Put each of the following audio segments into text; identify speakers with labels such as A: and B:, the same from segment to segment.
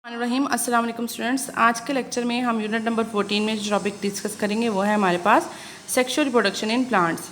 A: रहीम अस्सलाम वालेकुम स्टूडेंट्स। आज के लेक्चर में हम यूनिट नंबर 14 में जो टॉपिक डिस्कस करेंगे वो है हमारे पास sexual reproduction in plants.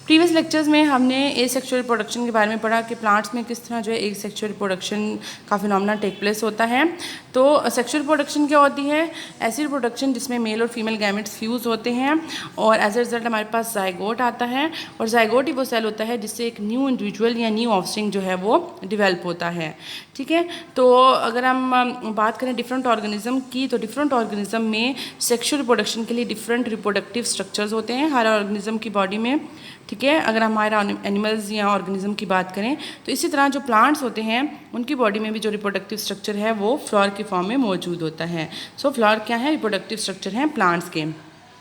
A: Previous lectures में हमने ए सेक्सुअल रिप्रोडक्शन के बारे में पढ़ा कि प्लांट्स में किस तरह जो है एक सेक्सुअल रिप्रोडक्शन का फिनोमेना टेक प्लेस होता है। तो सेक्सुअल रिप्रोडक्शन क्या होती है? ऐसी रिप्रोडक्शन जिसमें मेल और फीमेल गैमेट्स फ्यूज़ होते हैं और एज ए रिजल्ट हमारे पास जायगोट आता है, और जायगोट ही वो सेल होता है जिससे एक न्यू इंडिविजुअल या न्यू ऑफस्प्रिंग जो है वो डेवलप होता है। ठीक है, तो अगर हम बात करें डिफरेंट ऑर्गेनिज्म की, तो डिफरेंट ऑर्गेनिज्म में सेक्सुअल रिप्रोडक्शन के लिए डिफरेंट रिप्रोडक्टिव स्ट्रक्चर्स होते हैं हर ऑर्गेनिज्म की बॉडी में। ठीक है, अगर हमारा एनिमल्स या ऑर्गेनिज्म की बात करें तो इसी तरह जो प्लांट्स होते हैं उनकी बॉडी में भी जो रिप्रोडक्टिव स्ट्रक्चर है वो फ्लावर की फॉर्म में मौजूद होता है। सो फ्लावर क्या है? रिप्रोडक्टिव स्ट्रक्चर हैं प्लांट्स के।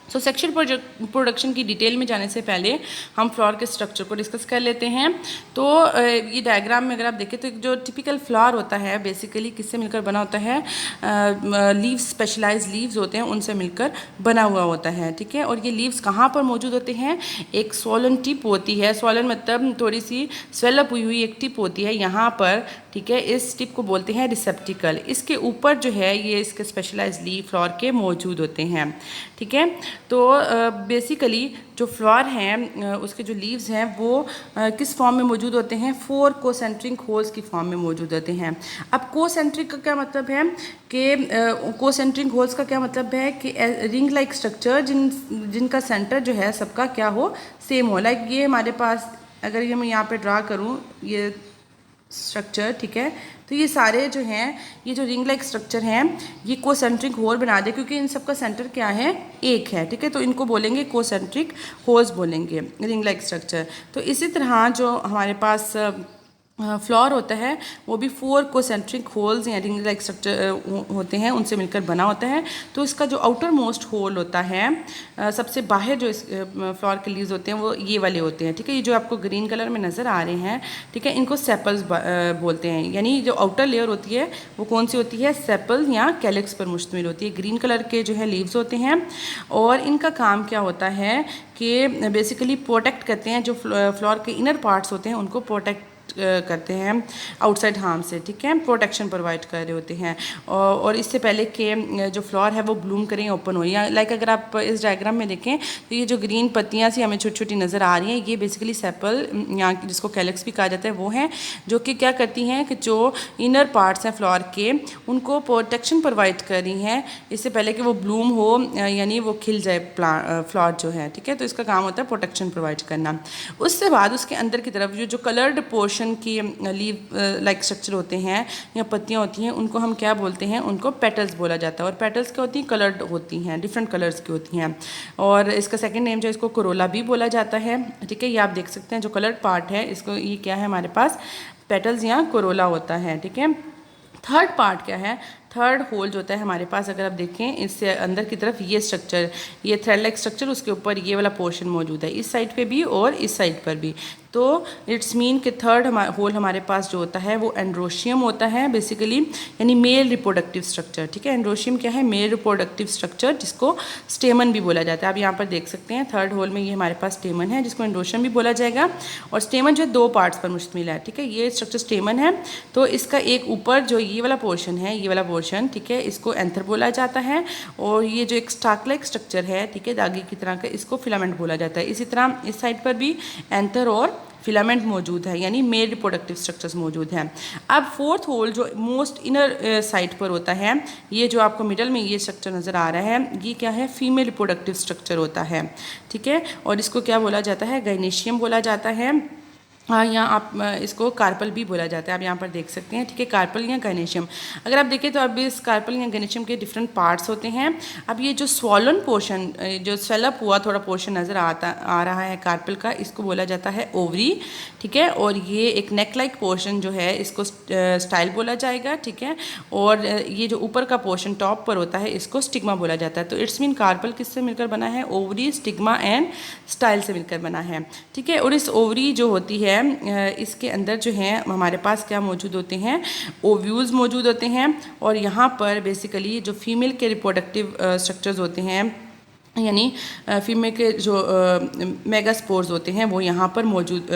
A: सो सेक्सुअल रिप्रोडक्शन की डिटेल में जाने से पहले हम फ्लावर के स्ट्रक्चर को डिस्कस कर लेते हैं। तो ये डायग्राम में अगर आप देखें तो एक जो टिपिकल फ्लावर होता है बेसिकली किससे मिलकर बना होता है? लीव्स, स्पेशलाइज लीव्स होते हैं उनसे मिलकर बना हुआ होता है। ठीक है, और ये लीव्स कहाँ पर मौजूद होते हैं? एक स्वॉलन टिप होती है, स्वॉलन मतलब थोड़ी सी स्वेलअप हुई हुई एक टिप होती है यहाँ पर। ठीक है, इस टिप को बोलते हैं रिसेप्टिकल। इसके ऊपर जो है ये इसके स्पेशलाइज लीव फ्लावर के मौजूद होते हैं। ठीक है, तो बेसिकली जो फ्लावर हैं उसके जो लीव्स हैं वो किस फॉर्म में मौजूद होते हैं? 4 कोसेंट्रिक होल्स की फॉर्म में मौजूद होते हैं। अब कोसेंट्रिक का क्या मतलब है कि कोसेंट्रिक होल्स का क्या मतलब है कि रिंग लाइक स्ट्रक्चर जिनका सेंटर जो है सबका क्या हो? सेम हो। लाइक ये हमारे पास अगर ये मैं यहाँ पे ड्रा करूँ ये स्ट्रक्चर, ठीक है, तो ये सारे जो हैं ये जो रिंग लाइक स्ट्रक्चर हैं ये कोसेंट्रिक होल बना दे, क्योंकि इन सबका सेंटर क्या है? एक है। ठीक है, तो इनको बोलेंगे कोसेंट्रिक होल्स बोलेंगे, रिंग लाइक स्ट्रक्चर। तो इसी तरह जो हमारे पास फ्लावर होता है वो भी 4 कोसेंट्रिक होल्स या रिंग लाइक स्ट्रक्चर होते हैं उनसे मिलकर बना होता है। तो इसका जो आउटर मोस्ट होल होता है सबसे बाहर जो इस फ्लावर के लीव्स होते हैं वो ये वाले होते हैं। ठीक है, ये जो आपको ग्रीन कलर में नज़र आ रहे हैं, ठीक है, इनको सेपल्स बोलते हैं। यानी जो आउटर लेयर होती है वो कौन सी होती है? सेपल या कैलिक्स पर मुश्तमिल होती है। ग्रीन कलर के जो है लीव्स होते हैं और इनका काम क्या होता है कि बेसिकली प्रोटेक्ट करते हैं, जो फ्लावर के इनर पार्ट्स होते हैं उनको प्रोटेक्ट करते हैं आउटसाइड हार्म से। ठीक है, प्रोटेक्शन प्रोवाइड कर रहे होते हैं और इससे पहले कि जो फ्लावर है वो ब्लूम करें, ओपन हो। या लाइक अगर आप इस डायग्राम में देखें तो ये जो ग्रीन पत्तियां सी हमें छोटी छोटी नज़र आ रही हैं ये बेसिकली सेपल यहाँ जिसको कैलिक्स भी कहा जाता है वो हैं, जो कि क्या करती हैं कि जो इनर पार्ट्स हैं फ्लावर के उनको प्रोटेक्शन प्रोवाइड कर रही हैं इससे पहले कि वो ब्लूम हो, यानी वो खिल जाए फ्लावर जो है। ठीक है, तो इसका काम होता है प्रोटेक्शन प्रोवाइड करना। उससे बाद उसके अंदर की तरफ जो कलर्ड पोर्शन की लीव लाइक स्ट्रक्चर होते हैं या पत्तियां होती हैं उनको हम क्या बोलते हैं? उनको पेटल्स बोला जाता है। और पेटल्स क्या होती हैं? कलर्ड होती हैं, डिफरेंट कलर्स की होती हैं। और इसका सेकंड नेम जो है इसको कोरोला भी बोला जाता है। ठीक है, ये आप देख सकते हैं जो कलर्ड पार्ट है इसको ये क्या है? हमारे पास पेटल्स या कोरोला होता है। ठीक है, थर्ड पार्ट क्या है? थर्ड होल जो होता है हमारे पास अगर आप देखें इससे अंदर की तरफ ये स्ट्रक्चर, ये थ्रेड लाइक स्ट्रक्चर, उसके ऊपर ये वाला पोर्शन मौजूद है इस साइड पे भी और इस साइड पर भी। तो इट्स मीन कि थर्ड होल हमारे पास जो होता है वो एंड्रोशियम होता है बेसिकली, यानी मेल रिप्रोडक्टिव स्ट्रक्चर। ठीक है, एंड्रोशियम क्या है? मेल रिप्रोडक्टिव स्ट्रक्चर जिसको स्टेमन भी बोला जाता है। आप यहाँ पर देख सकते हैं थर्ड होल में ये हमारे पास स्टेमन है जिसको एंड्रोशियम भी बोला जाएगा। और स्टेमन जो है 2 पार्ट्स पर मुश्तमिल है। ठीक है, ये स्ट्रक्चर स्टेमन है, तो इसका एक ऊपर जो ये वाला पोर्शन है, ये वाला पोर्शन, ठीक है, इसको एंथर बोला जाता है। और ये जो एक स्टाक लाइक स्ट्रक्चर है, ठीक है, धागे की तरह का, इसको फिलामेंट बोला जाता है। इसी तरह इस साइड पर भी एंथर और फिलामेंट मौजूद है, यानी मेल रिप्रोडक्टिव स्ट्रक्चर्स मौजूद हैं। अब फोर्थ होल जो मोस्ट इनर साइड पर होता है, ये जो आपको मिडल में ये स्ट्रक्चर नज़र आ रहा है, ये क्या है? फीमेल रिप्रोडक्टिव स्ट्रक्चर होता है। ठीक है, और इसको क्या बोला जाता है? गाइनेशियम बोला जाता है। हाँ, यहाँ आप इसको कार्पल भी बोला जाता है, आप यहाँ पर देख सकते हैं। ठीक है, कार्पल या गाइनेशियम। अगर आप देखें तो अब इस कार्पल या गाइनेशियम के डिफरेंट पार्ट्स होते हैं। अब ये जो स्वॉलन पोर्शन, जो स्वेलअप हुआ थोड़ा पोर्शन नज़र आ रहा है कार्पल का, इसको बोला जाता है ओवरी। ठीक है, और ये एक नेक लाइक पोर्शन जो है इसको स्टाइल बोला जाएगा। ठीक है, और ये जो ऊपर का पोर्शन टॉप पर होता है इसको स्टिग्मा बोला जाता है। तो इट्स मीन कार्पल किससे मिलकर बना है? ओवरी, स्टिग्मा एंड स्टाइल से मिलकर बना है। ठीक है, और इस ओवरी जो होती है इसके अंदर जो है हमारे पास क्या मौजूद होते हैं? ओव्यूल्स मौजूद होते हैं। और यहाँ पर बेसिकली जो फीमेल के रिप्रोडक्टिव स्ट्रक्चर्स होते हैं यानी फीमेल के जो मेगा स्पोर्स होते हैं वो यहाँ पर मौजूद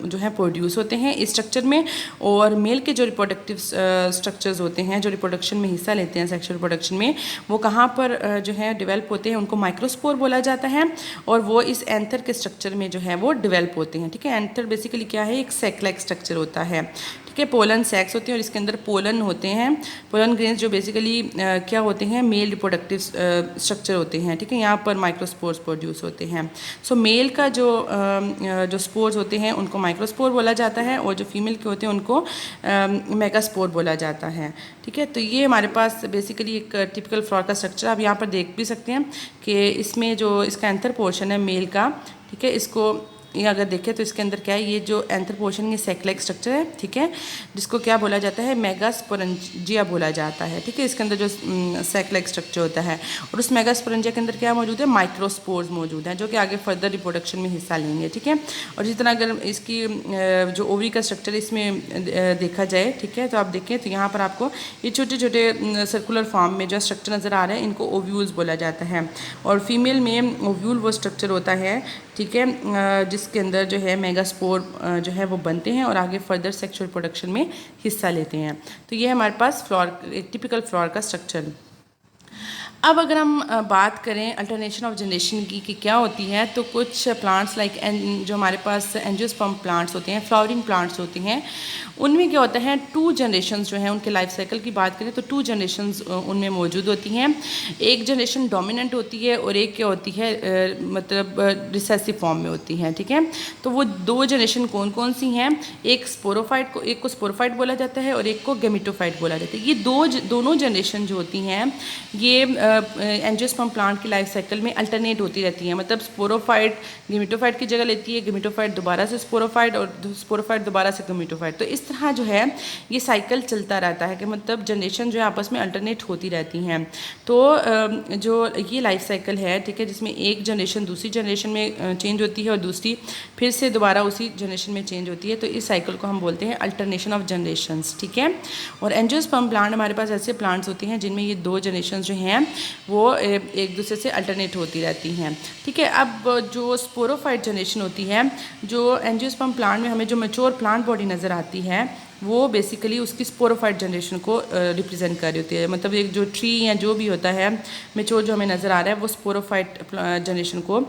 A: जो है प्रोड्यूस होते हैं इस स्ट्रक्चर में। और मेल के जो रिप्रोडक्टिव स्ट्रक्चर्स होते हैं जो रिप्रोडक्शन में हिस्सा लेते हैं सेक्सुअल रिप्रोडक्शन में, वो कहाँ पर जो है डेवलप होते हैं, उनको माइक्रोस्पोर बोला जाता है। और वो इस एंथर के स्ट्रक्चर में जो है वो डेवलप होते हैं। ठीक है, एंथर बेसिकली क्या है, एक सेक लाइक स्ट्रक्चर होता है। ठीक है, पोलन सेक्स होते हैं और इसके अंदर पोलन होते हैं, पोलन ग्रेन्स जो बेसिकली क्या होते हैं, मेल रिप्रोडक्टिव स्ट्रक्चर होते हैं। ठीक है, यहाँ पर माइक्रोस्पोर्स प्रोड्यूस होते हैं। सो मेल का जो स्पोर्स होते हैं उनको माइक्रोस्पोर बोला जाता है और जो फीमेल के होते हैं उनको मेगास्पोर बोला जाता है। ठीक है, तो ये हमारे पास बेसिकली एक टिपिकल फ्लावर का स्ट्रक्चर आप यहाँ पर देख भी सकते हैं कि इसमें जो इसका एंथर पोर्शन है मेल का, ठीक है, इसको ये अगर देखें तो इसके अंदर क्या है, ये जो एंथर पोर्शन ये सेक लाइक स्ट्रक्चर है। ठीक है, जिसको क्या बोला जाता है, मेगास्पोरेंजिया बोला जाता है। ठीक है, इसके अंदर जो सेक लाइक स्ट्रक्चर होता है और उस मेगास्पोरेंजिया के अंदर क्या मौजूद है, माइक्रोस्पोर्स मौजूद हैं जो कि आगे फर्दर रिप्रोडक्शन में हिस्सा लेंगे। ठीक है, और जिस तरह अगर इसकी जो ओवरी का स्ट्रक्चर इसमें देखा जाए, ठीक है, तो आप देखें तो यहाँ पर आपको ये छोटे छोटे सर्कुलर फॉर्म में जो स्ट्रक्चर नज़र आ रहा है इनको ओव्यूल्स बोला जाता है। और फीमेल में ओव्यूल वो स्ट्रक्चर होता है, ठीक है, जिसके अंदर जो है मेगास्पोर जो है वो बनते हैं और आगे फर्दर सेक्सुअल प्रोडक्शन में हिस्सा लेते हैं। तो ये हमारे पास फ्लावर, एक टिपिकल फ्लावर का स्ट्रक्चर। अब अगर हम बात करें अल्टरनेशन ऑफ जनरेशन की कि क्या होती है, तो कुछ प्लांट्स लाइक जो हमारे पास एंजियोस्पर्म प्लांट्स होते हैं, फ्लावरिंग प्लांट्स होते हैं, उनमें क्या होता है, 2 जनरेशन्स जो हैं उनके लाइफ साइकिल की बात करें तो 2 जनरेशन्स उनमें मौजूद होती हैं। एक जनरेशन डोमिनेंट होती है और एक क्या होती है, मतलब रिसेसिव फॉर्म में होती है। ठीक है, तो वो 2 जनरेशन कौन कौन सी हैं, एक स्पोरोफाइट को, एक को स्पोरोफाइट बोला जाता है और एक को गेमिटोफाइट बोला जाता है। ये दोनों जनरेशन जो होती हैं ये एंजियोस्पर्म प्लांट की लाइफ साइकिल में अल्टरनेट होती रहती है। मतलब स्पोरोफाइट गेमिटोफाइट की जगह लेती है, गेमिटोफाइट दोबारा से स्पोरोफाइट और स्पोरोफाइट दोबारा से गेमिटोफाइट। तो इस तरह जो है ये साइकिल चलता रहता है कि मतलब जनरेशन जो है आपस में अल्टरनेट होती रहती हैं। तो जो ये लाइफ साइकिल है, ठीक है, जिसमें एक जनरेशन दूसरी जनरेशन में चेंज होती है और दूसरी फिर से दोबारा उसी जनरेशन में चेंज होती है, तो इस साइकिल को हम बोलते हैं अल्टरनेशन ऑफ जनरेशन्स। ठीक है, और एंजियोस्पर्म प्लांट हमारे पास ऐसे प्लांट्स होते हैं जिनमें ये 2 जनरेशन जो हैं वो एक दूसरे से अल्टरनेट होती रहती हैं। ठीक है, अब जो स्पोरोफाइट जनरेशन होती है, जो एंजियोस्पर्म प्लांट में हमें जो मैच्योर प्लांट बॉडी नज़र आती है वो बेसिकली उसकी स्पोरोफाइट जनरेशन को रिप्रेजेंट कर रही होती है। मतलब एक जो ट्री या जो भी होता है मैच्योर जो हमें नज़र आ रहा है वो स्पोरोफाइट जनरेशन को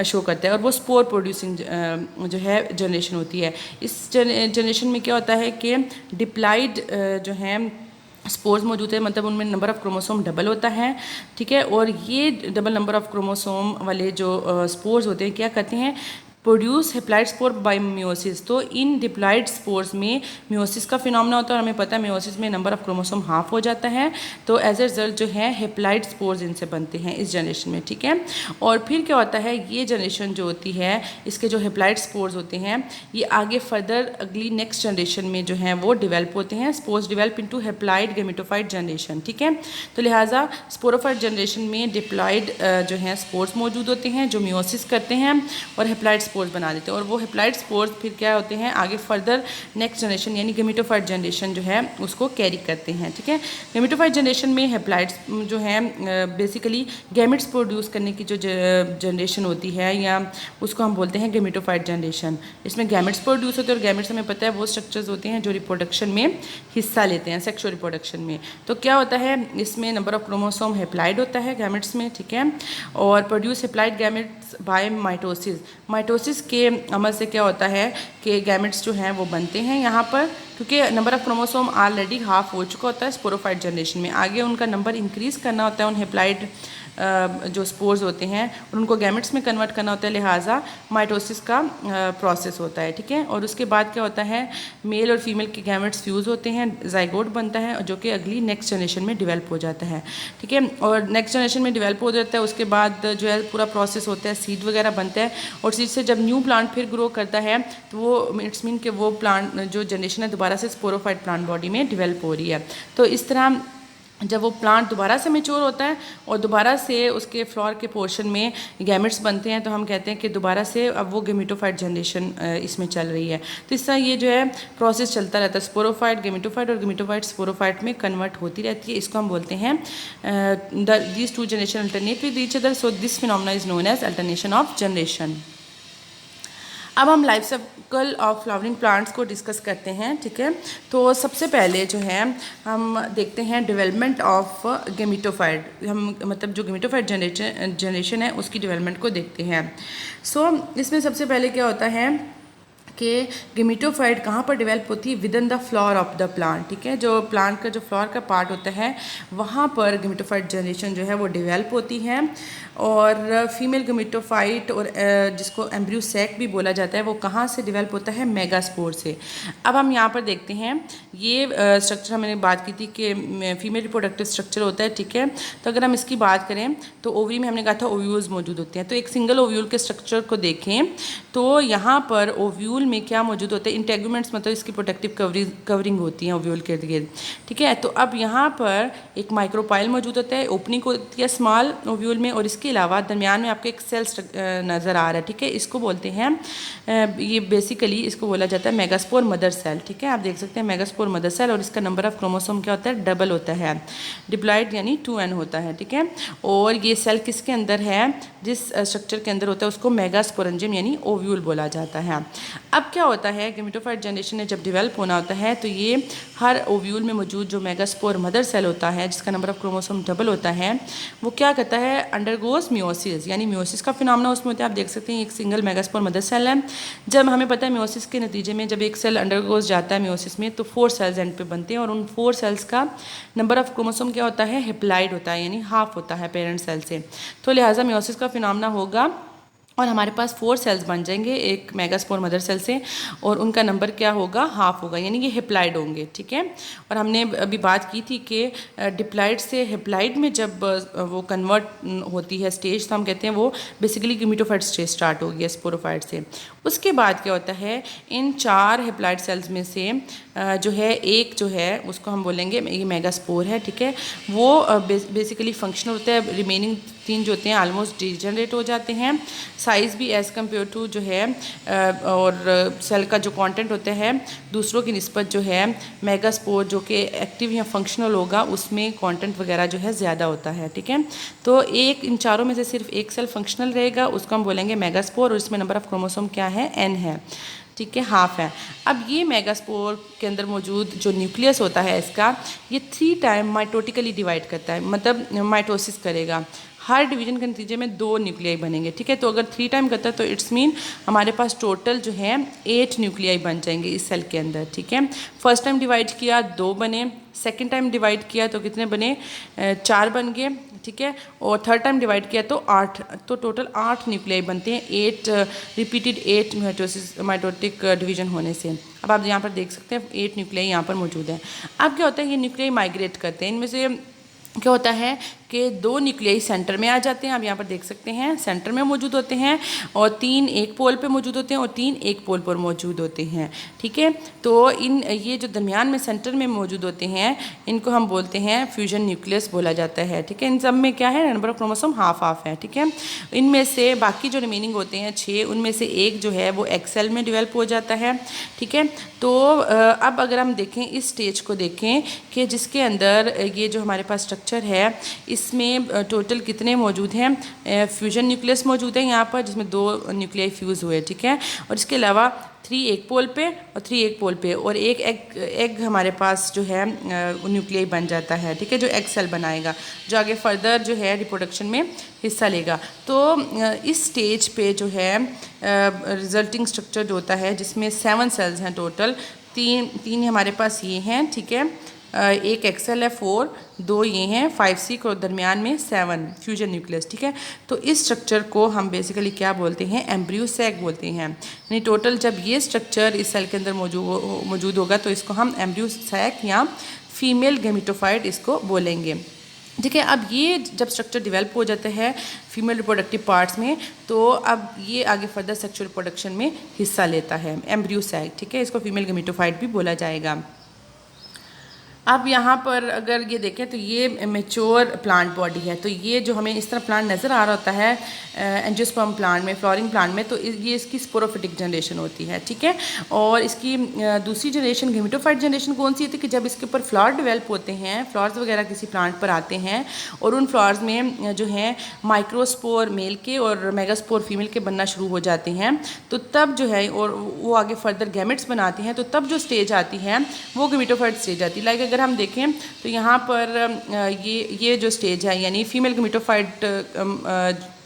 A: शो करता है और वो स्पोर प्रोड्यूसिंग जो है जनरेशन होती है। इस जनरेशन में क्या होता है कि डिप्लाइड जो है स्पोर्स मौजूद है, मतलब उनमें नंबर ऑफ़ क्रोमोसोम डबल होता है। ठीक है, और ये डबल नंबर ऑफ़ क्रोमोसोम वाले जो स्पोर्स होते हैं क्या करते हैं, produce haploid spore bye meiosis. तो इन डिप्लाइड स्पोर्स में मियोसिस का फिनोमेना होता है और हमें पता है मियोसिस में नंबर ऑफ क्रोमोसोम हाफ हो जाता है, तो एज ए रिजल्ट जो है हेप्लाइड स्पोर्स इनसे बनते हैं इस जनरेशन में। ठीक है, और फिर क्या होता है, ये जनरेशन जो होती है इसके जो हेप्लाइड स्पोर्स होते हैं ये आगे फर्दर अगली नेक्स्ट जनरेशन में जो है वो डेवलप होते हैं। Spores develop into haploid gametophyte generation. ठीक है, तो लिहाजा स्पोरोफाइट जनरेशन में डिप्लाइड जो है स्पोर्स मौजूद होते हैं जो मियोसिस करते हैं और हेप्लाइड स्पोर्स बना देते हैं, और वो हेप्लाइड स्पोर्स फिर क्या होते हैं आगे फर्दर नेक्स्ट जनरेशन यानी गेमिटोफाइट जनरेशन जो है उसको कैरी करते हैं। ठीक है, गेमिटोफाइट जनरेशन में हेप्लाइड्स जो है बेसिकली गैमेट्स प्रोड्यूस करने की जो जनरेशन होती है या उसको हम बोलते हैं गेमिटोफाइट जनरेशन। इसमें गैमेट्स प्रोड्यूस होते हैं और गैमेट्स हमें पता है वो स्ट्रक्चर्स होते हैं जो रिप्रोडक्शन में हिस्सा लेते हैं, सेक्सुअल रिप्रोडक्शन में। तो क्या होता है, इसमें नंबर ऑफ क्रोमोसोम हेप्लाइड होता है गैमेट्स में। ठीक है, और produce haploid gametes by mitosis. Mitosis के अमल से क्या होता है कि गैमेट्स जो हैं वो बनते हैं यहाँ पर, क्योंकि number of chromosome already half हो चुका होता है स्पोरोफाइट जनरेशन में। आगे उनका नंबर इंक्रीज़ करना होता है उन हेप्लाइड जो स्पोर्स होते हैं और उनको गैमेट्स में कन्वर्ट करना होता है, लिहाजा माइटोसिस का प्रोसेस होता है। ठीक है, और उसके बाद क्या होता है, मेल और फीमेल के गैमेट्स फ्यूज़ होते हैं, जाइगोट बनता है जो कि अगली नेक्स्ट जनरेशन में डेवलप हो जाता है। ठीक है, और नेक्स्ट जनरेशन में डेवलप हो जाता है, उसके बाद जो है पूरा प्रोसेस होता है, सीड वगैरह बनता है और सीड से जब न्यू प्लांट फिर ग्रो करता है तो वो इट्स मीन कि वो प्लांट जो जनरेशन है दोबारा से स्पोरोफाइट प्लांट बॉडी में डेवलप हो रही है। तो इस तरह जब वो प्लांट दोबारा से मैच्योर होता है और दोबारा से उसके फ्लोर के पोर्शन में गैमेट्स बनते हैं, तो हम कहते हैं कि दोबारा से अब वो गेमेटोफाइट जनरेशन इसमें चल रही है। तो इस तरह ये जो है प्रोसेस चलता रहता है, स्पोरोफाइट गेमेटोफाइट और गेमेटोफाइट स्पोरोफाइट में कन्वर्ट होती रहती है। इसको हम बोलते हैं these two generation alternate with each other, so this phenomena is known as alternation of generation. अब हम life cycle of flowering plants को डिस्कस करते हैं, ठीक है। तो सबसे पहले जो है हम देखते हैं डेवलपमेंट ऑफ गेमेटोफाइट, हम मतलब जो गेमेटोफाइट जनरेशन है उसकी डेवलपमेंट को देखते हैं। सो इसमें सबसे पहले क्या होता है कि गेमेटोफाइट कहाँ पर डेवलप होती है, with in the floor of the plant, ठीक है। जो प्लांट का जो फ्लोर का पार्ट होता है वहाँ पर गेमेटोफाइट जनरेशन जो है वो डेवलप होती है। और फीमेल गेमेटोफाइट और जिसको एम्ब्रियो सैक भी बोला जाता है वो कहाँ से डेवलप होता है, मेगास्पोर से। अब हम यहाँ पर देखते हैं ये स्ट्रक्चर हमने बात की थी कि फीमेल रिप्रोडक्टिव स्ट्रक्चर होता है, ठीक है। तो अगर हम इसकी बात करें तो ओवरी में हमने कहा था ओव्यूल्स मौजूद होते हैं। तो एक सिंगल ओव्यूल के स्ट्रक्चर को देखें तो यहाँ पर ओव्यूल में क्या मौजूद होते हैं, इंटेगुमेंट्स, मतलब इसकी प्रोटेक्टिव कवरिंग होती है ओव्यूल के इर्द गिर्द, ठीक है। तो अब यहाँ पर एक माइक्रोपाइल मौजूद होता है, ओपनिंग होती है स्मॉल ओव्यूल में, और इसके अलावा दरमियान में आपको एक सेल नज़र आ रहा है, ठीक है। इसको बोलते हैं ये बेसिकली इसको बोला जाता है मेगास्पोर मदर सेल, ठीक है। आप देख सकते हैं मेगास्पोर मदर सेल, और इसका नंबर ऑफ क्रोमोसोम क्या होता है, डबल होता है, डिप्लॉइड यानी 2n होता है, ठीक है। और ये सेल किसके अंदर है, जिस स्ट्रक्चर के अंदर होता है उसको मेगास्पोरेंजियम यानी ओव्यूल बोला जाता है। अब क्या होता है, गेमेटोफाइट जनरेशन में जब डेवलप होना होता है तो ये हर ओव्यूल में मौजूद जो मेगास्पोर मदर सेल होता है जिसका नंबर ऑफ क्रोमोसोम डबल होता है, वो क्या करता है, अंडरगोज मियोसिस, यानी मियोसिस का फिनोमेना उसमें होता है। आप देख सकते हैं एक सिंगल मेगास्पोर मदर सेल है। जब हमें पता है मियोसिस के नतीजे में जब एक सेल अंडरगोज जाता है मियोसिस में तो 4 सेल्स एंड पे बनते हैं, और उन 4 सेल्स का नंबर ऑफ क्रोमोसोम क्या होता है, हेप्लाइड होता है, यानी हाफ होता है पेरेंट सेल से। तो लिहाजा मियोसिस का फिनोमेना होगा और हमारे पास 4 सेल्स बन जाएंगे एक मेगास्पोर मदर सेल से, और उनका नंबर क्या होगा, हाफ होगा, यानी ये हेप्लाइड होंगे, ठीक है। और हमने अभी बात की थी कि डिप्लाइड से हेप्लाइड में जब वो कन्वर्ट होती है स्टेज, तो हम कहते हैं वो बेसिकली गेमेटोफाइट स्टेज स्टार्ट होगी स्पोरोफाइट से। उसके बाद क्या होता है, इन 4 हेप्लाइड सेल्स में से जो है एक जो है उसको हम बोलेंगे ये मेगास्पोर है, ठीक है। वो बेसिकली फंक्शनल होता है, रिमेनिंग 3 जो होते हैं ऑलमोस्ट डिजनरेट हो जाते हैं, साइज़ भी एज़ कम्पेयर टू जो है और सेल का जो कंटेंट होता है दूसरों की निस्बत जो है मेगास्पोर जो कि एक्टिव या फंक्शनल होगा उसमें कंटेंट वगैरह जो है ज़्यादा होता है, ठीक है। तो एक इन चारों में से सिर्फ एक सेल फंक्शनल रहेगा, उसको हम बोलेंगे मेगास्पोर, और इसमें नंबर ऑफ क्रोमोसोम क्या है, n है, ठीक है, हाफ है। अब ये मेगास्पोर के अंदर मौजूद जो न्यूक्लियस होता है इसका, ये 3 टाइम माइटोटिकली डिवाइड करता है, मतलब माइटोसिस करेगा। हर डिवीजन के नतीजे में 2 न्यूक्लियाई बनेंगे, ठीक है। तो अगर 3 टाइम करता है तो इट्स मीन हमारे पास टोटल जो है 8 न्यूक्लियाई बन जाएंगे इस सेल के अंदर, ठीक है। फर्स्ट टाइम डिवाइड किया 2 बने, सेकंड टाइम डिवाइड किया तो कितने बने, 4 बन गए, ठीक है। और थर्ड टाइम डिवाइड किया तो 8, तो टोटल 8 न्यूक्लियाई बनते हैं, 8 रिपीटेड 8 माइटोटिक डिवीजन होने से। अब आप यहाँ पर देख सकते हैं 8 न्यूक्लियाई यहाँ पर मौजूद है। अब क्या होता है, ये न्यूक्लियाई माइग्रेट करते हैं, इनमें से क्या होता है कि 2 न्यूक्लियाई सेंटर में आ जाते हैं, आप यहाँ पर देख सकते हैं सेंटर में मौजूद होते हैं, और 3 एक पोल पे मौजूद होते हैं और 3 एक पोल पर मौजूद होते हैं, ठीक है। तो इन ये जो दरमियान में सेंटर में मौजूद होते हैं इनको हम बोलते हैं फ्यूजन न्यूक्लियस बोला जाता है, ठीक है। इन सब में क्या है, number of chromosome half half है, ठीक है। इनमें से बाकी जो रिमेनिंग होते हैं 6, उनमें से एक जो है वो एक्सेल में डेवलप हो जाता है, ठीक है। तो अब अगर हम देखें इस स्टेज को देखें कि जिसके अंदर ये जो हमारे पास स्ट्रक्चर है इसमें टोटल कितने मौजूद हैं, फ्यूजन न्यूक्लियस मौजूद है यहाँ पर जिसमें 2 न्यूक्लियाई फ्यूज़ हुए, ठीक है। और इसके अलावा 3 एक पोल पे और 3 एक पोल पे, और एक एग हमारे पास जो है न्यूक्लियाई बन जाता है, ठीक है, जो एग सेल बनाएगा जो आगे फर्दर जो है रिप्रोडक्शन में हिस्सा लेगा। तो इस स्टेज पे जो है रिजल्टिंग स्ट्रक्चर जो होता है जिसमें 7 सेल्स हैं टोटल, 3 हमारे पास ये हैं, ठीक है, एक एक्सेल है 4, 2 ये हैं 5 6 और दरमियान में 7 फ्यूजन न्यूक्लियस, ठीक है। तो इस स्ट्रक्चर को हम बेसिकली क्या बोलते हैं, एम्ब्रियो सैक बोलते हैं। यानी टोटल जब ये स्ट्रक्चर इस सेल के अंदर मौजूद होगा तो इसको हम एम्ब्रियो सैक या फीमेल गेमेटोफाइट इसको बोलेंगे, ठीक है। अब ये जब स्ट्रक्चर डेवलप हो जाता है फीमेल रिप्रोडक्टिव पार्ट्स में तो अब ये आगे फर्दर सेक्सुअल रिप्रोडक्शन में हिस्सा लेता है, एम्ब्रियो सैक, ठीक है। इसको फीमेल गेमेटोफाइट भी बोला जाएगा। अब यहाँ पर अगर ये देखें तो ये मेच्योर प्लांट बॉडी है, तो ये जो हमें इस तरह प्लांट नज़र आ रहा होता है एंजियोस्पर्म प्लांट में, फ्लोरिंग प्लांट में, तो ये इसकी स्पोरोफिटिक जनरेशन होती है, ठीक है। और इसकी दूसरी जनरेशन गेमेटोफाइट जनरेशन कौन सी होती है कि जब इसके ऊपर फ्लावर डेवलप होते हैं, फ्लावर्स वगैरह किसी प्लांट पर आते हैं और उन फ्लावर्स में जो है माइक्रोस्पोर मेल के और मेगास्पोर फीमेल के बनना शुरू हो जाते हैं, तो तब जो है और वो आगे फर्दर गैमेट्स बनाती हैं, तो तब जो स्टेज आती है वो गेमेटोफाइट स्टेज आती है। लाइक अगर हम देखें तो यहाँ पर ये जो स्टेज है यानी फीमेल गेमेटोफाइट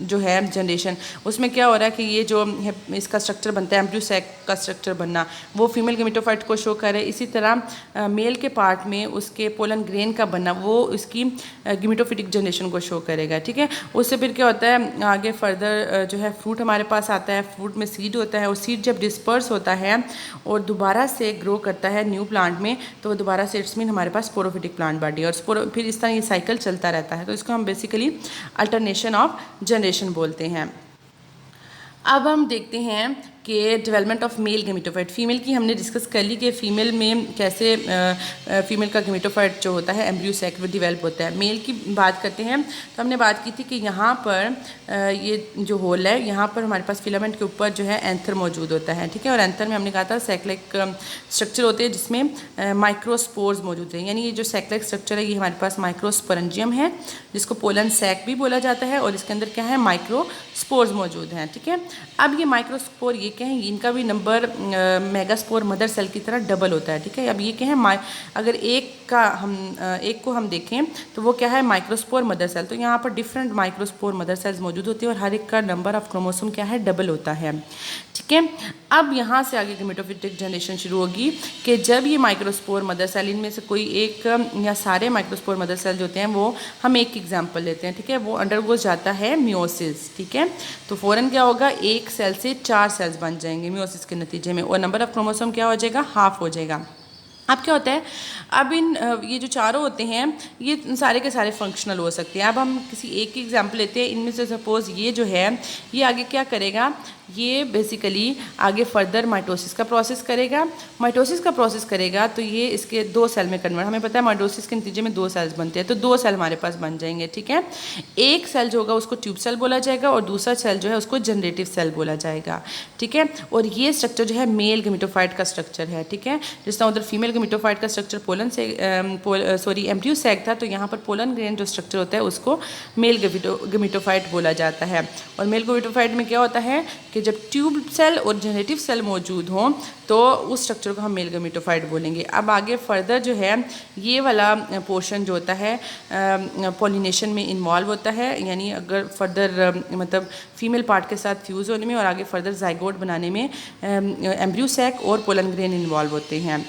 A: जो है जनरेशन, उसमें क्या हो रहा है कि ये जो इसका स्ट्रक्चर बनता है एम्ब्रियो सैक का स्ट्रक्चर बनना, वो फीमेल गेमेटोफाइट को शो करे। इसी तरह मेल के पार्ट में उसके पोलन ग्रेन का बनना वो इसकी गेमेटोफिटिक जनरेशन को शो करेगा, ठीक है। उससे फिर क्या होता है आगे फर्दर जो है फ्रूट हमारे पास आता है, फ्रूट में सीड होता है और सीड जब डिस्पर्स होता है और दोबारा से ग्रो करता है न्यू प्लांट में, तो वो दोबारा से इट्स मीन हमारे पास स्पोरोफिटिक प्लांट बॉडी और फिर इस तरह ये साइकिल चलता रहता है, तो इसको हम बेसिकली अल्टरनेशन ऑफ जनरेशन बोलते हैं। अब हम देखते हैं कि development of male gametophyte, female की हमने डिस्कस कर ली कि फ़ीमेल में कैसे फ़ीमेल का गेमेटोफाइट जो होता है एम्ब्रियो सैक में डेवलप होता है। मेल की बात करते हैं तो हमने बात की थी कि यहाँ पर ये जो होल है यहाँ पर हमारे पास फिलामेंट के ऊपर जो है एंथर मौजूद होता है, ठीक है। और एंथर में हमने कहा था सैक्लाइक स्ट्रक्चर होते हैं जिसमें माइक्रोस्पोर्स मौजूद हैं, यानी ये जो सैक्लाइक स्ट्रक्चर है ये हमारे पास माइक्रोस्पोरेंजियम है जिसको पोलन सैक भी बोला जाता है और इसके अंदर क्या है माइक्रोस्पोर्स मौजूद हैं, ठीक है। अब ये माइक्रोस्पोर ये क्या है, इनका भी नंबर मेगास्पोर मदर सेल की तरह डबल होता है, ठीक है। अब ये क्या है अगर एक को हम देखें तो वो क्या है माइक्रोस्पोर मदर सेल, तो यहाँ पर डिफरेंट माइक्रोस्पोर मदर सेल्स मौजूद होती है और हर एक का नंबर ऑफ क्रोमोसोम क्या है डबल होता है, ठीक है। अब यहाँ से आगे गेमेटोफिटिक जनरेशन शुरू होगी कि जब ये माइक्रोस्पोर मदर सेल इनमें से कोई एक या सारे माइक्रोस्पोर मदर सेल जो होते हैं वो हम एक एग्जाम्पल लेते हैं, ठीक है, वो अंडरगो जाता है मियोसिस, ठीक है। तो फ़ौरन क्या होगा एक सेल से 4 सेल्स बन जाएंगे मियोसिस के नतीजे में और नंबर ऑफ क्रोमोसोम क्या हो जाएगा हाफ हो जाएगा। अब क्या होता है अब ये जो चारों होते हैं ये सारे के सारे फंक्शनल हो सकते हैं। अब हम किसी एक की एग्जांपल लेते हैं, इनमें से सपोज़ ये जो है ये आगे क्या करेगा, ये बेसिकली आगे फर्दर माइटोसिस का प्रोसेस करेगा। माइटोसिस का प्रोसेस करेगा तो ये इसके 2 सेल में कन्वर्ट, हमें पता है माइटोसिस के नतीजे में 2 सेल्स बनते हैं, तो 2 सेल हमारे पास बन जाएंगे, ठीक है। एक सेल जो होगा उसको ट्यूब सेल बोला जाएगा और दूसरा सेल जो है उसको जनरेटिव सेल बोला जाएगा, ठीक है। और ये स्ट्रक्चर जो है मेल गेमेटोफाइट का स्ट्रक्चर है, ठीक है। जिस तरह उधर फीमेल गेमेटोफाइट का स्ट्रक्चर एम्ब्रियो सैक था, तो यहाँ पर पोलन ग्रेन जो स्ट्रक्चर होता है उसको मेल गेमेटोफाइट बोला जाता है। और मेल गेमेटोफाइट में क्या होता है कि जब ट्यूब सेल और जनरेटिव सेल मौजूद हों तो उस स्ट्रक्चर को हम मेल गेमेटोफाइट बोलेंगे। अब आगे फर्दर जो है ये वाला पोर्शन जो होता है पॉलिनेशन में इन्वॉल्व होता है, यानी अगर फर्दर मतलब फीमेल पार्ट के साथ फ्यूज़ होने में और आगे फर्दर जाइगोट बनाने में एम्ब्रियो सैक और पोलन ग्रेन इन्वॉल्व होते हैं।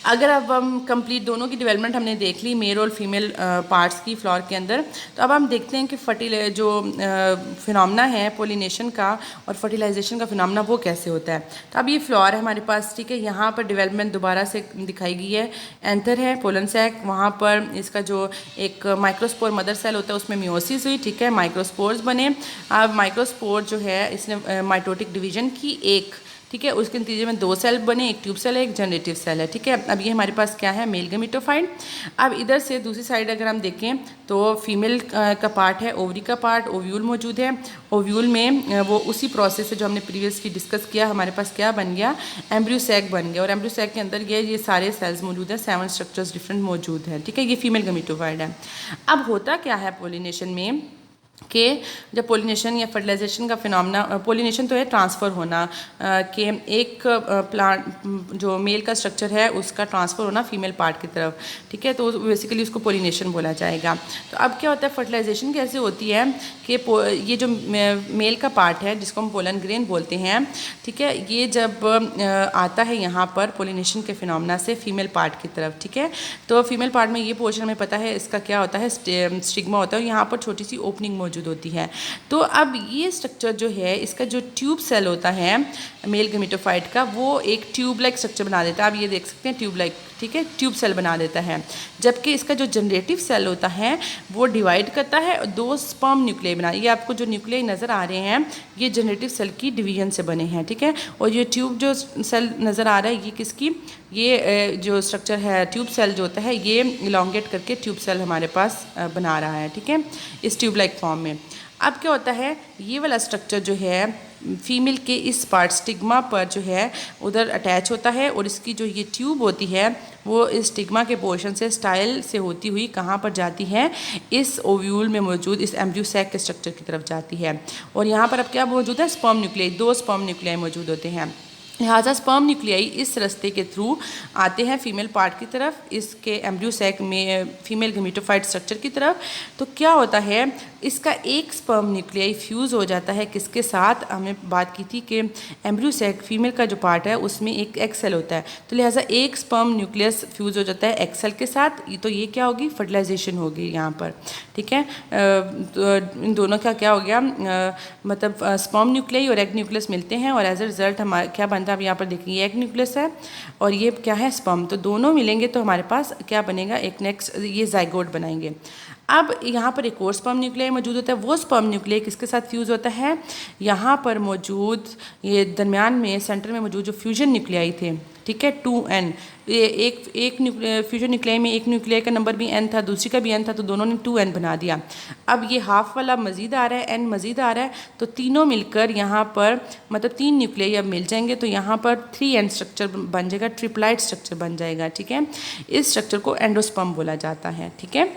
A: अगर अब हम कंप्लीट दोनों की डेवलपमेंट हमने देख ली मेल और फीमेल पार्ट्स की फ्लावर के अंदर, तो अब हम देखते हैं कि जो फिनोमेना है पोलिनेशन का और फर्टिलाइजेशन का फिनोमेना वो कैसे होता है। तो अब ये फ्लावर है हमारे पास, ठीक है। यहाँ पर डेवलपमेंट दोबारा से दिखाई गई है, एंथर है पोलन सैक, वहाँ पर इसका जो एक माइक्रोस्पोर मदर सेल होता है उसमें मियोसिस हुई, ठीक है, माइक्रोस्पोर्स बने। अब माइक्रोस्पोर जो है इसने माइटोटिक डिवीजन की एक, ठीक है, उसके नतीजे में 2 सेल बने, एक ट्यूब सेल है एक जनरेटिव सेल है, ठीक है। अब ये हमारे पास क्या है मेल गेमेटोफाइट। अब इधर से दूसरी साइड अगर हम देखें तो फीमेल का पार्ट है ओवरी का पार्ट, ओव्यूल मौजूद है। ओव्यूल में वो उसी प्रोसेस से जो हमने प्रीवियसली डिस्कस किया हमारे पास क्या बन गया एम्ब्रियो सैक बन गया और एम्ब्रियो सैक के अंदर ये सारे सेल्स मौजूद हैं, 7 स्ट्रक्चर्स डिफरेंट मौजूद हैं, ठीक है। ये फीमेल गेमेटोफाइट है। अब होता क्या है पोलिनेशन में कि जब पोलिनेशन या फर्टिलाइजेशन का फिनोमेना, पोलिनेशन तो है ट्रांसफ़र होना कि एक प्लांट जो मेल का स्ट्रक्चर है उसका ट्रांसफ़र होना फीमेल पार्ट की तरफ, ठीक है, तो बेसिकली उसको पोलिनेशन बोला जाएगा। तो अब क्या होता है फर्टिलाइजेशन कैसे होती है कि ये जो मेल का पार्ट है जिसको हम पोलन ग्रेन बोलते हैं, ठीक है, ये जब आता है यहाँ पर पोलिनेशन के फिनोमेना से फीमेल पार्ट की तरफ, ठीक है। तो फीमेल पार्ट में ये पोर्शन हमें पता है इसका क्या होता है स्टिग्मा होता है, यहाँ पर छोटी सी ओपनिंग मौजूद होती है। तो अब ये स्ट्रक्चर जो है इसका जो ट्यूब सेल होता है मेल गेमेटोफाइट का वो एक ट्यूब लाइक स्ट्रक्चर बना देता है। आप ये देख सकते हैं ट्यूब लाइक, ठीक है, ट्यूब सेल बना देता है। जबकि इसका जो जनरेटिव सेल होता है वो डिवाइड करता है और 2 स्पर्म न्यूक्लियाई बना, ये आपको जो न्यूक्लियाई नज़र आ रहे हैं ये जनरेटिव सेल की डिवीजन से बने हैं, ठीक है। और ये ट्यूब जो सेल नज़र आ रहा है ये किसकी ये जो स्ट्रक्चर है ट्यूब सेल जो होता है ये इलोंगेट करके ट्यूब सेल हमारे पास बना रहा है, ठीक है, इस ट्यूब लाइक फॉर्म में। अब क्या होता है, ये वाला स्ट्रक्चर जो है फीमेल के इस पार्ट स्टिग्मा पर जो है उधर अटैच होता है, और इसकी जो ये ट्यूब होती है वो इस स्टिग्मा के पोर्शन से स्टाइल से होती हुई कहाँ पर जाती है, इस ओव्यूल में मौजूद इस एम्ब्रियो सैक के स्ट्रक्चर की तरफ जाती है। और यहाँ पर अब क्या मौजूद है, स्पर्म न्यूक्लियाई, 2 स्पर्म न्यूक्लियाई मौजूद होते हैं। लिहाजा स्पर्म न्यूक्लियाई इस रास्ते के थ्रू आते हैं फीमेल पार्ट की तरफ, इसके एम्ब्रियो सैक में फीमेल गमीटोफाइट स्ट्रक्चर की तरफ। तो क्या होता है, इसका एक स्पर्म न्यूक्लियाई फ्यूज़ हो जाता है किसके साथ, हमने बात की थी कि एम्ब्रियो सैक फीमेल का जो पार्ट है उसमें एक एग सेल होता है, तो लिहाजा एक स्पर्म न्यूक्लियस फ्यूज़ हो जाता है एग सेल के साथ, तो ये क्या होगी, फर्टिलाइजेशन होगी यहाँ पर, ठीक है। तो इन दोनों का क्या हो गया, मतलब स्पर्म न्यूक्लियाई और एग न्यूक्लियस मिलते हैं, और एज ए रिजल्ट हमारा क्या बनता है, आप यहाँ पर देखिए एग न्यूक्लियस है और ये क्या है, स्पर्म, तो दोनों मिलेंगे तो हमारे पास क्या बनेगा, एक नेक्स्ट ये जाइगोट बनाएंगे। अब यहाँ पर एक और स्पर्म न्यूक्लियाई मौजूद होता है, वो स्पर्म न्यूक्लियाई किसके साथ फ्यूज़ होता है, यहाँ पर मौजूद ये दरमियान में सेंटर में मौजूद जो फ्यूजन न्यूक्लियाई थे, ठीक है, 2n, ये एक फ्यूजन न्यूक्लियाई में एक न्यूक्लियाई का नंबर भी n था, दूसरी का भी n था, तो दोनों ने 2n बना दिया। अब ये हाफ वाला मज़ीद आ रहा है, n मज़ीद आ रहा है, तो तीनों मिलकर यहाँ पर मतलब 3 न्यूक्लियाई अब मिल जाएंगे, तो यहाँ पर 3n स्ट्रक्चर बन जाएगा, ट्रिप्लाइड स्ट्रक्चर बन जाएगा, ठीक है। इस स्ट्रक्चर को एंडोस्पर्म बोला जाता है, ठीक है।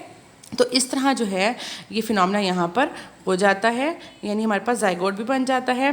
A: तो इस तरह जो है ये फिनोमेना यहाँ पर हो जाता है, यानी हमारे पास जाइगोट भी बन जाता है।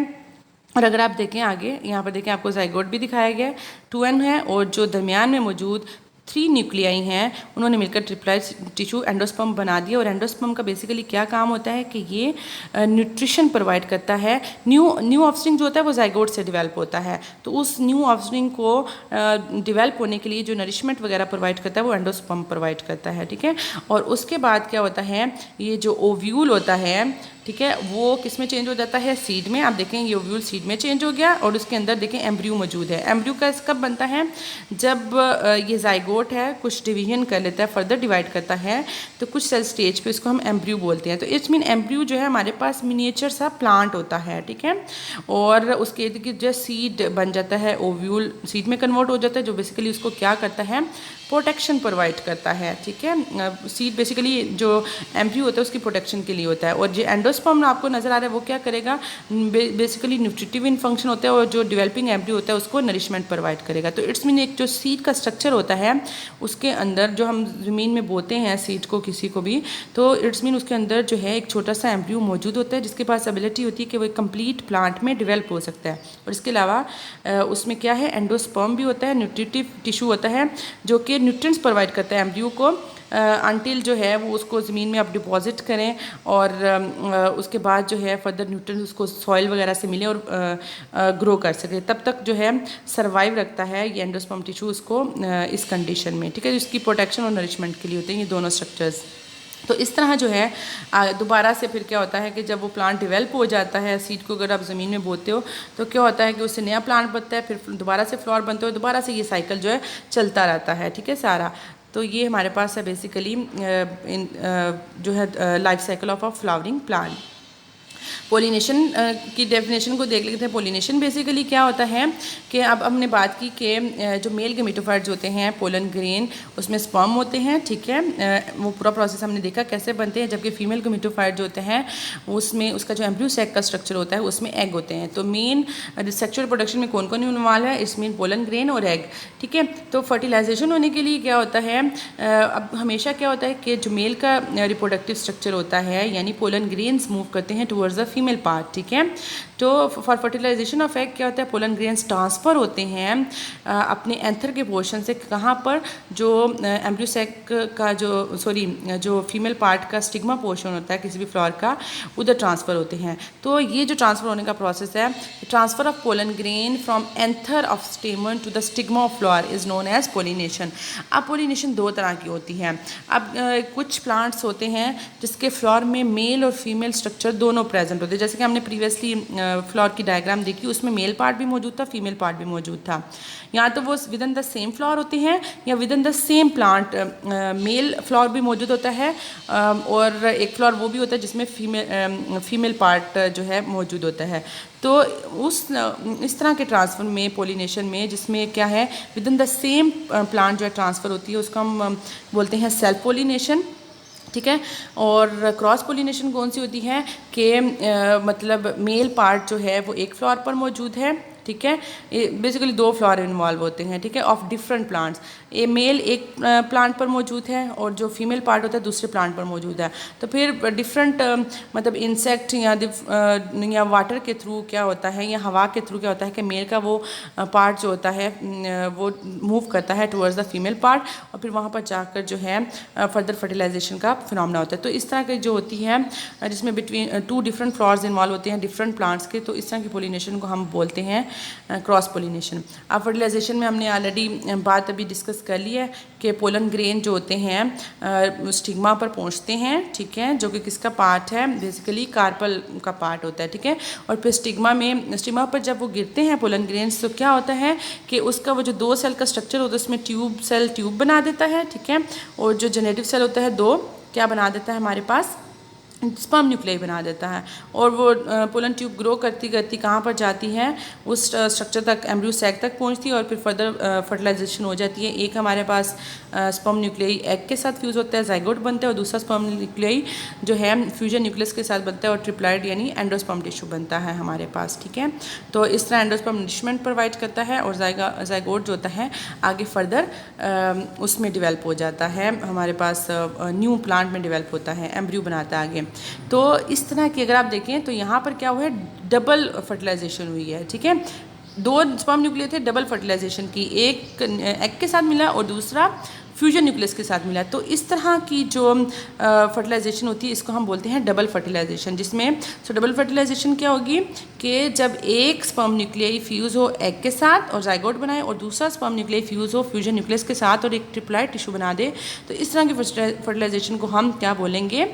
A: और अगर आप देखें आगे, यहाँ पर देखें आपको जाइगोट भी दिखाया गया है, 2n है, और जो दरमियान में मौजूद 3 न्यूक्लियाई हैं उन्होंने मिलकर ट्रिप्लाइड टिश्यू एंडोस्पर्म बना दिया। और एंडोस्पर्म का बेसिकली क्या काम होता है कि ये न्यूट्रिशन प्रोवाइड करता है, न्यू ऑफस्प्रिंग जो होता है वो जाइगोट से डेवलप होता है, तो उस न्यू ऑफस्प्रिंग को डेवलप होने के लिए जो नरिशमेंट वगैरह प्रोवाइड करता है वो एंडोस्पर्म प्रोवाइड करता है, ठीक है। और उसके बाद क्या होता है, ये जो ओव्यूल होता है, ठीक है, वो किस में चेंज हो जाता है, सीड में। आप देखें ये ओव्यूल सीड में चेंज हो गया, और उसके अंदर देखें एम्ब्रियो मौजूद है। एम्ब्रियो का कब बनता है, जब ये जाइगोट है कुछ डिवीजन कर लेता है, फर्दर डिवाइड करता है, तो कुछ सेल स्टेज पे इसको हम एम्ब्रियो बोलते हैं। तो इट्स मीन एम्ब्रियो जो है हमारे पास मिनिएचर सा प्लांट होता है, ठीक है, और उसके इर्द गिर्द जो सीड बन जाता है, ओव्यूल सीड में कन्वर्ट हो जाता है, जो बेसिकली उसको क्या करता है, प्रोटेक्शन प्रोवाइड करता है, ठीक है। सीड बेसिकली जो एम्ब्रियो होता है उसकी प्रोटेक्शन के लिए होता है, और जो एंडोस्पर्म आपको नजर आ रहा है वो क्या करेगा, बेसिकली न्यूट्रिटिव इन फंक्शन होता है, और जो डेवलपिंग एम्ब्रियो होता है उसको नरिशमेंट प्रोवाइड करेगा। तो इट्स मीन एक जो सीड का स्ट्रक्चर होता है उसके अंदर जो हम ज़मीन में बोते हैं सीड को किसी को भी, तो इट्स मीन उसके अंदर जो है एक छोटा सा एम्ब्रियो मौजूद होता है जिसके पास एबिलिटी होती है कि वो एक कंप्लीट प्लांट में डेवलप हो सकता है। और इसके अलावा उसमें क्या है, एंडोस्पर्म भी होता है, न्यूट्रिटिव टिश्यू होता है जो कि न्यूट्रिएंट्स प्रोवाइड करता है एम्ब्रियो को, अनटिल जो है वो उसको ज़मीन में आप डिपॉजिट करें, और उसके बाद जो है फर्दर न्यूट्रिएंट्स उसको सॉइल वगैरह से मिले और ग्रो कर सके, तब तक जो है सर्वाइव रखता है ये एंडोस्पर्म टिश्यू उसको इस कंडीशन में, ठीक है। इसकी प्रोटेक्शन और नरिशमेंट के लिए होते हैं ये दोनों स्ट्रक्चर्स। तो इस तरह जो है दोबारा से फिर क्या होता है कि जब वो प्लांट डेवलप हो जाता है, सीड को अगर आप ज़मीन में बोते हो तो क्या होता है कि उससे नया प्लांट बनता है, फिर दोबारा से फ्लावर बनते हो, दोबारा से ये साइकिल जो है चलता रहता है, ठीक है सारा। तो ये हमारे पास है बेसिकली जो है life cycle of a flowering plant. Pollination की डेफिनेशन को देख लेते हैं। पोलिनेशन बेसिकली क्या होता है कि अब हमने बात की कि जो मेल गेमेटोफाइट्स होते हैं पोलन ग्रेन, उसमें स्पर्म होते हैं, ठीक है, वो पूरा प्रोसेस हमने देखा कैसे बनते हैं, जबकि फीमेल गेमेटोफाइट जो होते हैं उसमें उसका जो एम्ब्रियो सैक का स्ट्रक्चर होता है उसमें एग होते हैं। तो मेन सेक्सुअल प्रोडक्शन में कौन कौन इन्वॉल्व है, इसमें पोलन ग्रेन और एग, ठीक है। तो फर्टिलाइजेशन होने के लिए क्या होता है, अब हमेशा क्या होता है कि जो मेल का रिप्रोडक्टिव स्ट्रक्चर होता है यानी पोलन ग्रेन्स मूव करते हैं टुवर्ड्स द फीमेल पार्ट, ठीक है। तो फॉर फर्टिलाइजेशन ऑफ एग क्या होता है, पोलन ग्रेन्स ट्रांसफ़र होते हैं अपने एंथर के पोर्शन से कहाँ पर, जो एम्ब्रियो सैक का जो फीमेल पार्ट का स्टिग्मा पोर्शन होता है किसी भी फ्लावर का, उधर ट्रांसफ़र होते हैं। तो ये जो ट्रांसफ़र होने का प्रोसेस है, transfer of pollen grain from anther of stamen to the stigma of flower is known as pollination. अब पोलिनेशन दो तरह की होती है। अब कुछ प्लांट्स होते हैं जिसके फ्लावर में मेल और फीमेल स्ट्रक्चर दोनों प्रेजेंट होते होते हैं। जैसे कि हमने प्रीवियसली फ्लावर की डायग्राम देखी, उसमें मेल पार्ट भी मौजूद था, फीमेल पार्ट भी मौजूद था। या तो वो with in the same flower होते हैं या with in the same plant male flower भी मौजूद होता है, और एक फ्लावर वो भी होता है जिसमें फीमेल पार्ट जो है मौजूद होता है। तो इस तरह के ट्रांसफ़र में, पोलिनेशन में, जिसमें क्या है with in the same plant जो है ट्रांसफ़र होती है, उसको हम बोलते हैं सेल्फ पोलिनेशन। ठीक है। और क्रॉस पोलिनेशन कौन सी होती है कि मतलब मेल पार्ट जो है वो एक फ्लावर पर मौजूद है, ठीक है। बेसिकली 2 फ्लावर इन्वॉल्व होते हैं, ठीक है, ऑफ डिफरेंट प्लांट्स। ये मेल एक प्लांट पर मौजूद है और जो फीमेल पार्ट होता है दूसरे प्लांट पर मौजूद है। तो फिर डिफरेंट मतलब इंसेक्ट या वाटर के थ्रू क्या होता है, या हवा के थ्रू क्या होता है कि मेल का वो पार्ट जो होता है वो मूव करता है टुवर्ड्स द फीमेल पार्ट, और फिर वहाँ पर जाकर जो है फर्दर फर्टिलाइजेशन का फिनोमेना होता है। तो इस तरह की जो होती है जिसमें बिटवीन 2 डिफरेंट फ्लावर्स इन्वॉल्व होते हैं डिफरेंट प्लांट्स के, तो इस तरह की पोलिनेशन को हम बोलते हैं क्रॉस पोलिनेशन। अब फर्टिलाइजेशन में हमने ऑलरेडी बात अभी डिस्कस कर ली है कि पोलन ग्रेन जो होते हैं स्टिग्मा पर पहुंचते हैं, ठीक है, जो कि किसका पार्ट है, बेसिकली कार्पल का पार्ट होता है, ठीक है। और फिर स्टिग्मा पर जब वो गिरते हैं पोलन ग्रेन्स, तो क्या होता है कि उसका वो जो 2 सेल का स्ट्रक्चर होता है उसमें ट्यूब बना देता है, ठीक है। और जो जेनेटिव सेल होता है 2 क्या बना देता है हमारे पास, स्पर्म न्यूक्लियाई बना देता है। और वो पोलन ट्यूब ग्रो करती करती कहाँ पर जाती है, उस स्ट्रक्चर तक, एम्ब्रियो सैक तक पहुँचती है, और फिर फर्दर फर्टिलाइजेशन हो जाती है। एक हमारे पास स्पर्म न्यूक्लियाई एग के साथ फ्यूज़ होता है, जाइगोट बनता है, और दूसरा स्पर्म न्यूक्लियाई जो है फ्यूजन न्यूक्लियस के साथ बनता है और ट्रिप्लॉइड यानी एंडोस्पर्म टिश्यू बनता है हमारे पास, ठीक है। तो इस तरह एंडोस्पर्म नरिशमेंट प्रोवाइड करता है, और जाइगोट जो होता है आगे फर्दर उसमें डिवेल्प हो जाता है, हमारे पास न्यू प्लांट में डिवेल्प होता है, एम्ब्रियो बनाता है आगे। तो इस तरह की अगर आप देखें तो यहाँ पर क्या हुआ है, डबल फर्टिलाइजेशन हुई है, ठीक है। 2 स्पर्म न्यूक्लियर थे, डबल फर्टिलाइजेशन की, एक एग के साथ मिला और दूसरा फ्यूजन न्यूक्लियस के साथ मिला। तो इस तरह की जो फर्टिलाइजेशन होती है इसको हम बोलते हैं डबल फर्टिलाइजेशन, जिसमें डबल फर्टिलाइजेशन क्या होगी कि जब एक स्पर्म न्यूक्लियाई फ्यूज़ हो एग के साथ और जाइगोट बनाए, और दूसरा स्पर्म न्यूक्लियाई फ्यूज़ हो फ्यूजन न्यूक्लियस के साथ और एक ट्रिप्लॉइड टिश्यू बना दे, तो इस तरह की फर्टिलाइजेशन को हम क्या बोलेंगे,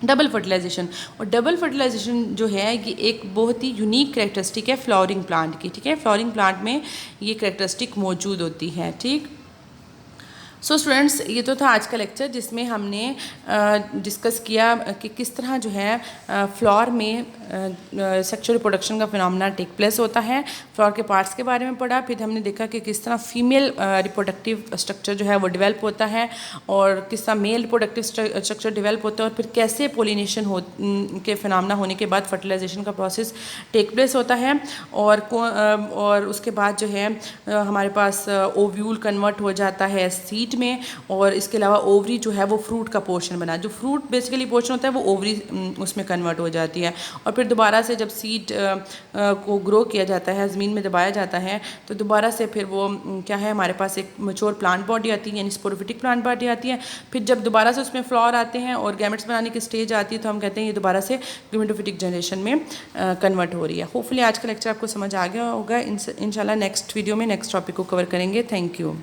A: डबल फर्टिलाइजेशन। और डबल फर्टिलाइजेशन जो है ये एक बहुत ही यूनिक कैरेक्टरिस्टिक है फ्लावरिंग प्लांट की, ठीक है। फ्लावरिंग प्लांट में ये कैरेक्टरिस्टिक मौजूद होती है, ठीक। सो स्टूडेंट्स, ये तो था आज का लेक्चर जिसमें हमने डिस्कस किया कि किस तरह जो है फ्लावर में सेक्सुअल रिप्रोडक्शन का फिनोमेना टेक प्लेस होता है। फ्लावर के पार्ट्स के बारे में पढ़ा, फिर हमने देखा कि किस तरह फीमेल रिप्रोडक्टिव स्ट्रक्चर जो है वो डेवलप होता है, और किस तरह मेल रिप्रोडक्टिव स्ट्रक्चर डेवलप होता है, और फिर कैसे पोलिनेशन के फिनोमेना होने के बाद फर्टिलाइजेशन का प्रोसेस टेक प्लेस होता है। और उसके बाद जो है हमारे पास ओव्यूल कन्वर्ट हो जाता है सीड में, और इसके अलावा ओवरी जो है वो फ्रूट का पोर्शन बना, जो फ्रूट बेसिकली पोर्शन होता है वो ओवरी उसमें कन्वर्ट हो जाती है। और फिर दोबारा से जब सीड को ग्रो किया जाता है, ज़मीन में दबाया जाता है, तो दोबारा से फिर वो क्या है, हमारे पास एक मैच्योर प्लांट बॉडी आती है, यानी स्पोरोफिटिक प्लांट बॉडी आती है। फिर जब दोबारा से उसमें फ्लावर आते हैं और गैमेट्स बनाने की स्टेज आती है, तो हम कहते हैं ये दोबारा से गेमेटोफिटिक जनरेशन में कन्वर्ट हो रही है। होपफुली आज का लेक्चर आपको समझ आ गया होगा। इंशाल्लाह नेक्स्ट वीडियो में नेक्स्ट टॉपिक को कवर करेंगे। Thank you.